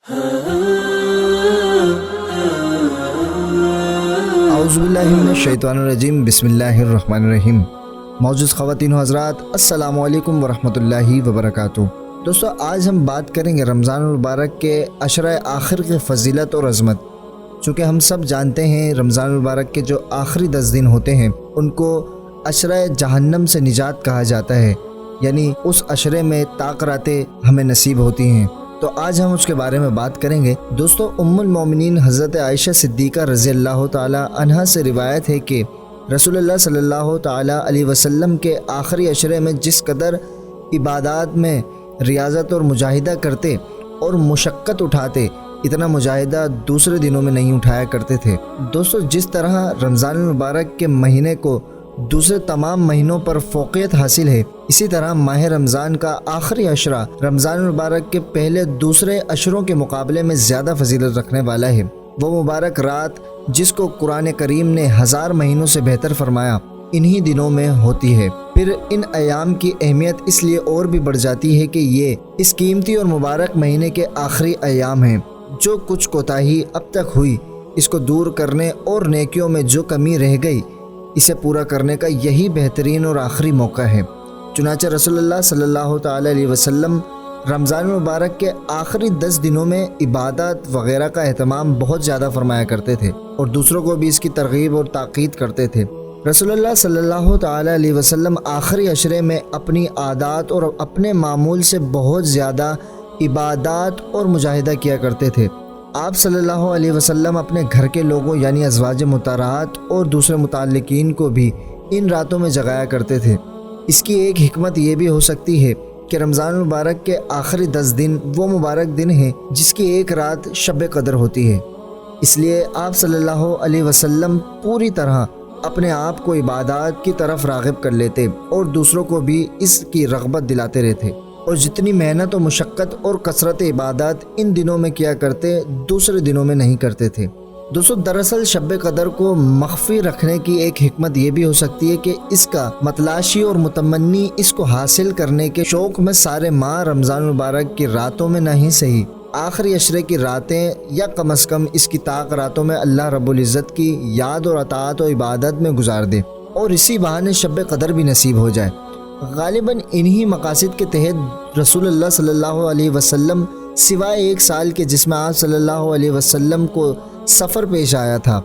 اعوذ باللہ من الشیطان الرجیم، بسم اللہ الرحمن الرحیم۔ معزز خواتین و حضرات، السلام علیکم ورحمۃ اللہ وبرکاتہ۔ دوستو، آج ہم بات کریں گے رمضان المبارک کے عشرۂ آخر کی فضیلت اور عظمت۔ چونکہ ہم سب جانتے ہیں رمضان المبارک کے جو آخری 10 دن ہوتے ہیں ان کو عشرۂ جہنم سے نجات کہا جاتا ہے، یعنی اس عشرے میں طاق راتیں ہمیں نصیب ہوتی ہیں۔ تو آج ہم اس کے بارے میں بات کریں گے۔ دوستو، ام المومنین حضرت عائشہ صدیقہ رضی اللہ تعالی عنہا سے روایت ہے کہ رسول اللہ صلی اللہ تعالی علیہ وسلم کے آخری عشرے میں جس قدر عبادات میں ریاضت اور مجاہدہ کرتے اور مشقت اٹھاتے، اتنا مجاہدہ دوسرے دنوں میں نہیں اٹھایا کرتے تھے۔ دوستو، جس طرح رمضان المبارک کے مہینے کو دوسرے تمام مہینوں پر فوقیت حاصل ہے، اسی طرح ماہ رمضان کا آخری عشرہ رمضان المبارک کے پہلے دوسرے عشروں کے مقابلے میں زیادہ فضیلت رکھنے والا ہے۔ وہ مبارک رات جس کو قرآن کریم نے 1000 مہینوں سے بہتر فرمایا، انہی دنوں میں ہوتی ہے۔ پھر ان ایام کی اہمیت اس لیے اور بھی بڑھ جاتی ہے کہ یہ اس قیمتی اور مبارک مہینے کے آخری ایام ہیں۔ جو کچھ کوتاہی اب تک ہوئی، اس کو دور کرنے اور نیکیوں میں جو کمی رہ گئی، اسے پورا کرنے کا یہی بہترین اور آخری موقع ہے۔ چنانچہ رسول اللہ صلی اللہ تعالی علیہ وسلم رمضان المبارک کے آخری 10 دنوں میں عبادات وغیرہ کا اہتمام بہت زیادہ فرمایا کرتے تھے اور دوسروں کو بھی اس کی ترغیب اور تاکید کرتے تھے۔ رسول اللہ صلی اللہ تعالی علیہ وسلم آخری عشرے میں اپنی عادات اور اپنے معمول سے بہت زیادہ عبادات اور مجاہدہ کیا کرتے تھے۔ آپ صلی اللہ علیہ وسلم اپنے گھر کے لوگوں یعنی ازواج مطہرات اور دوسرے متعلقین کو بھی ان راتوں میں جگایا کرتے تھے۔ اس کی ایک حکمت یہ بھی ہو سکتی ہے کہ رمضان المبارک کے آخری 10 دن وہ مبارک دن ہیں جس کی ایک رات شب قدر ہوتی ہے، اس لیے آپ صلی اللہ علیہ وسلم پوری طرح اپنے آپ کو عبادات کی طرف راغب کر لیتے اور دوسروں کو بھی اس کی رغبت دلاتے رہتے، اور جتنی محنت و مشقت اور کثرت عبادات ان دنوں میں کیا کرتے دوسرے دنوں میں نہیں کرتے تھے۔ دوستو، دراصل شب قدر کو مخفی رکھنے کی ایک حکمت یہ بھی ہو سکتی ہے کہ اس کا متلاشی اور متمنی اس کو حاصل کرنے کے شوق میں سارے ماہ رمضان المبارک کی راتوں میں نہیں صحیح، آخری عشرے کی راتیں یا کم از کم اس کی طاق راتوں میں اللہ رب العزت کی یاد اور اطاعت و عبادت میں گزار دے اور اسی بہانے شب قدر بھی نصیب ہو جائے۔ غالباً انہی مقاصد کے تحت رسول اللہ صلی اللہ علیہ وسلم سوائے ایک سال کے جس میں آپ صلی اللہ علیہ وسلم کو سفر پیش آیا تھا،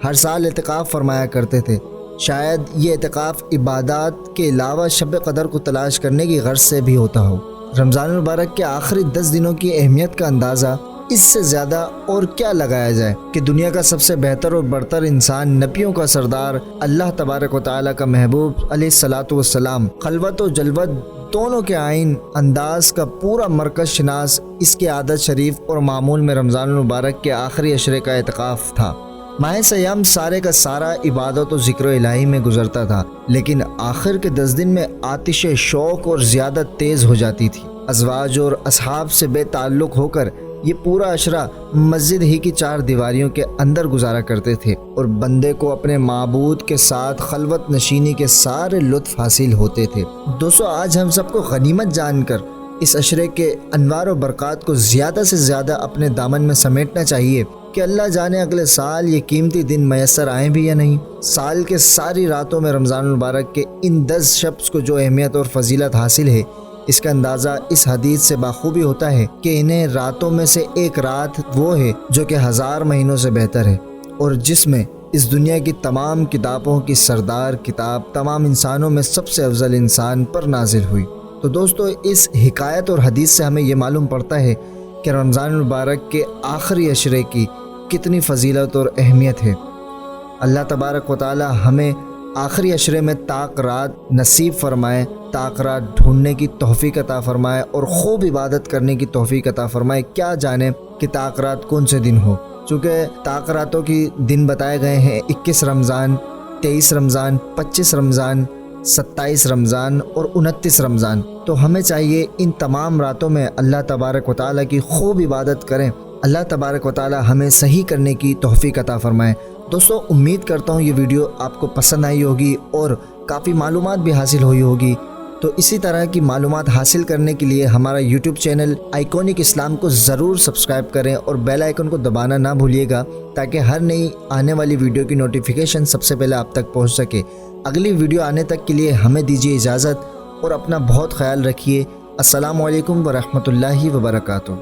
ہر سال اعتکاف فرمایا کرتے تھے۔ شاید یہ اعتکاف عبادات کے علاوہ شب قدر کو تلاش کرنے کی غرض سے بھی ہوتا ہو۔ رمضان المبارک کے آخری 10 دنوں کی اہمیت کا اندازہ اس سے زیادہ اور کیا لگایا جائے کہ دنیا کا سب سے بہتر اور برتر انسان، نبیوں کا سردار، اللہ تبارک و تعالیٰ کا محبوب علیہ الصلاۃ والسلام، خلوت و جلوت دونوں کے آئین انداز کا پورا مرکز شناس، اس کی عادت شریف اور معمول میں رمضان المبارک کے آخری عشرے کا اعتکاف تھا۔ ماہ سیام سارے کا سارا عبادت و ذکر الہی میں گزرتا تھا، لیکن آخر کے 10 دن میں آتش شوق اور زیادہ تیز ہو جاتی تھی۔ ازواج اور اصحاب سے بے تعلق ہو کر یہ پورا عشرہ مسجد ہی کی 4 دیواریوں کے اندر گزارا کرتے تھے اور بندے کو اپنے معبود کے ساتھ خلوت نشینی کے سارے لطف حاصل ہوتے تھے۔ دوستو، آج ہم سب کو غنیمت جان کر اس عشرے کے انوار و برکات کو زیادہ سے زیادہ اپنے دامن میں سمیٹنا چاہیے کہ اللہ جانے اگلے سال یہ قیمتی دن میسر آئیں بھی یا نہیں۔ سال کے ساری راتوں میں رمضان المبارک کے ان 10 شب کو جو اہمیت اور فضیلت حاصل ہے، اس کا اندازہ اس حدیث سے بخوبی ہوتا ہے کہ انہیں راتوں میں سے ایک رات وہ ہے جو کہ 1000 مہینوں سے بہتر ہے، اور جس میں اس دنیا کی تمام کتابوں کی سردار کتاب تمام انسانوں میں سب سے افضل انسان پر نازل ہوئی۔ تو دوستو، اس حکایت اور حدیث سے ہمیں یہ معلوم پڑتا ہے کہ رمضان المبارک کے آخری عشرے کی کتنی فضیلت اور اہمیت ہے۔ اللہ تبارک و تعالی ہمیں آخری عشرے میں طاق رات نصیب فرمائے، طاق رات ڈھونڈنے کی توفیق عطا فرمائے اور خوب عبادت کرنے کی توفیق عطا فرمائے۔ کیا جانے کہ طاق رات کون سے دن ہو، چونکہ طاق راتوں کی دن بتائے گئے ہیں 21 رمضان، 23 رمضان، 25 رمضان، 27 رمضان اور 29 رمضان۔ تو ہمیں چاہیے ان تمام راتوں میں اللہ تبارک و تعالیٰ کی خوب عبادت کریں۔ اللہ تبارک و تعالیٰ ہمیں صحیح کرنے کی توفیق عطا فرمائے۔ دوستو، امید کرتا ہوں یہ ویڈیو آپ کو پسند آئی ہوگی اور کافی معلومات بھی حاصل ہوئی ہوگی۔ تو اسی طرح کی معلومات حاصل کرنے کے لیے ہمارا یوٹیوب چینل آئیکونک اسلام کو ضرور سبسکرائب کریں اور بیل آئیکن کو دبانا نہ بھولیے گا تاکہ ہر نئی آنے والی ویڈیو کی نوٹیفیکیشن سب سے پہلے آپ تک پہنچ سکے۔ اگلی ویڈیو آنے تک کے لیے ہمیں دیجیے اجازت اور اپنا بہت خیال رکھیے۔ السلام علیکم ورحمۃ اللہ وبرکاتہ۔